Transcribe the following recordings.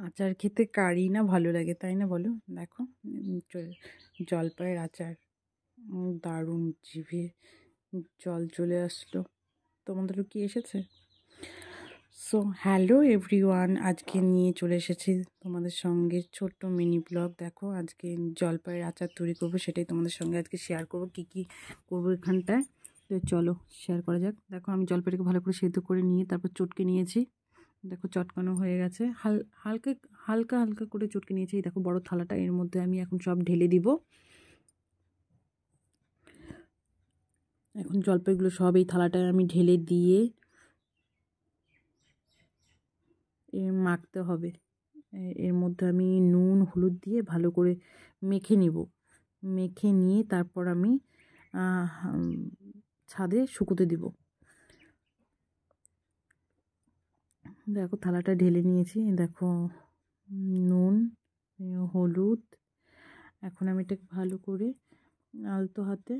আচার খেতে কারই না ভালো লাগে, তাই না বলো? দেখো, জলপাইয়ের আচার দারুণ, জিভে জল চলে আসলো। তোমাদেরও কি এসেছে? সো হ্যালো এভরিওয়ান, আজকে নিয়ে চলে এসেছি তোমাদের সঙ্গে ছোট্ট মিনি ব্লগ। দেখো, আজকে জলপাইয়ের আচার তৈরি করবো, সেটাই তোমাদের সঙ্গে আজকে শেয়ার করবো। কি কি করবো এখানটায়, তো চলো শেয়ার করা যাক। দেখো, আমি জলপাইটাকে ভালো করে সেদ্ধ করে নিয়ে তারপর চটকে নিয়েছি। দেখো, চটকানো হয়ে গেছে। হালকা হালকা হালকা করে চটকে নিয়েছি। দেখো, বড় থালাটা, এর মধ্যে আমি এখন সব ঢেলে দিব। এখন জলপাইগুলো সব এই থালাটায় আমি ঢেলে দিয়ে মাখতে হবে। এর মধ্যে আমি নুন হলুদ দিয়ে ভালো করে মেখে নিব। মেখে নিয়ে তারপর আমি ছাদে শুকোতে দিব। দেখো, থালাটা ঢেলে নিয়েছি। দেখো, নুন হলুদ। এখন আমি এটাকে ভালো করে আলতো হাতে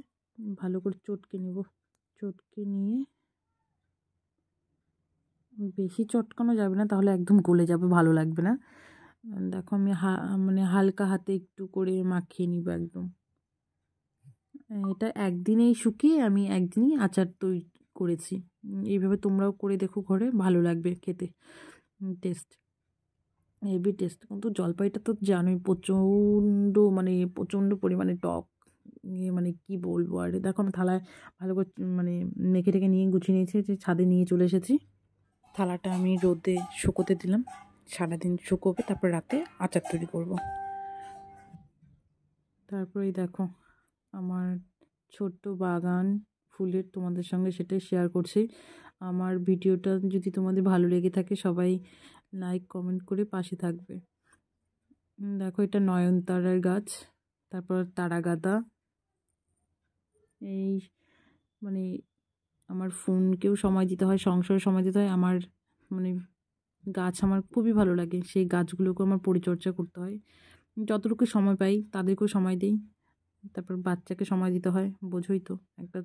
ভালো করে চটকে নেব। চটকে নিয়ে, বেশি চটকানো যাবে না, তাহলে একদম গলে যাবে, ভালো লাগবে না। দেখো, আমি মানে হালকা হাতে একটু করে মাখিয়ে নিব একদম। এটা একদিনেই শুকিয়ে আমি একদিনই আচার তৈরি করেছি। এইভাবে তোমরাও করে দেখো ঘরে, ভালো লাগবে খেতে। Taste heavy taste. কিন্তু জলপাইটা তো জানোই প্রচণ্ড পরিমাণে টক। মানে কি বলবো আর। দেখো, আমি থালায় ভালো করে মানে মেখে টেখে নিয়ে গুছিয়ে নিয়েছি, যে ছাদে নিয়ে চলে এসেছি। থালাটা আমি রোদে শুকোতে দিলাম, সারাদিন শুকোবে, তারপর রাতে আচার তৈরি করব। তারপরেই দেখো, আমার ছোট্ট বাগান ফুলের, তোমাদের সঙ্গে সেটাই শেয়ার করছি। আমার ভিডিওটা যদি তোমাদের ভালো লেগে থাকে, সবাই লাইক কমেন্ট করে পাশে থাকবে। দেখো, এটা নয়নতারার গাছ, তারপর তারাগাদা। এই মানে আমার ফোনকেও সময় দিতে হয়, সংসারে সময় দিতে হয়। আমার মানে গাছ আমার খুবই ভালো লাগে, সেই গাছগুলোকে আমার পরিচর্যা করতে হয়। যতটুকু সময় পাই তাদেরকেও সময় দিই। তারপর বাচ্চাকে সময় দিতে হয়, বোঝোই তো, একটা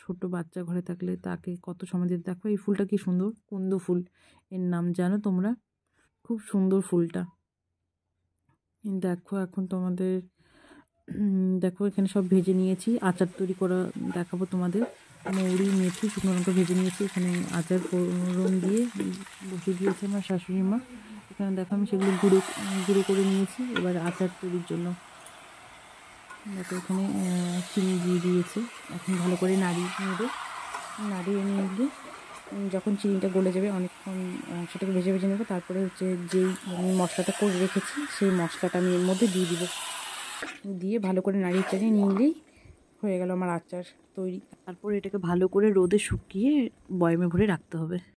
ছোট বাচ্চা ঘরে থাকলে তাকে কত সময় দিতে। দেখো, এই ফুলটা কি সুন্দর, কুন্দ ফুল এর নাম, জানো তোমরা? খুব সুন্দর ফুলটা। দেখো, এখন তোমাদের দেখো, এখানে সব ভেজে নিয়েছি, আচার তৈরি করা দেখাবো তোমাদের। মৌরি মেথি শুকনো লঙ্কা ভেজে নিয়েছি, এখানে আচার ফোড়ন দিয়ে বসিয়ে দিয়েছে আমার শাশুড়ি মা। এখানে দেখো, আমি সেগুলো গুঁড়ো গুঁড়ো করে নিয়েছি এবার আচার তৈরির জন্য। দেখো, এখানে চিনি দিয়ে দিয়েছে। এখন ভালো করে নাড়িয়ে নিয়ে যখন চিনিটা গলে যাবে, অনেকক্ষণ সেটাকে ভেজে ভেজে নেবো। তারপরে হচ্ছে যেই আমি মশলাটা করে রেখেছি, সেই মশলাটা আমি এর মধ্যে দিয়ে দিব। দিয়ে ভালো করে নাড়িয়ে চাড়িয়ে নিলেই হয়ে গেল আমার আচার তৈরি। তারপর এটাকে ভালো করে রোদে শুকিয়ে বয়ামে ভরে রাখতে হবে।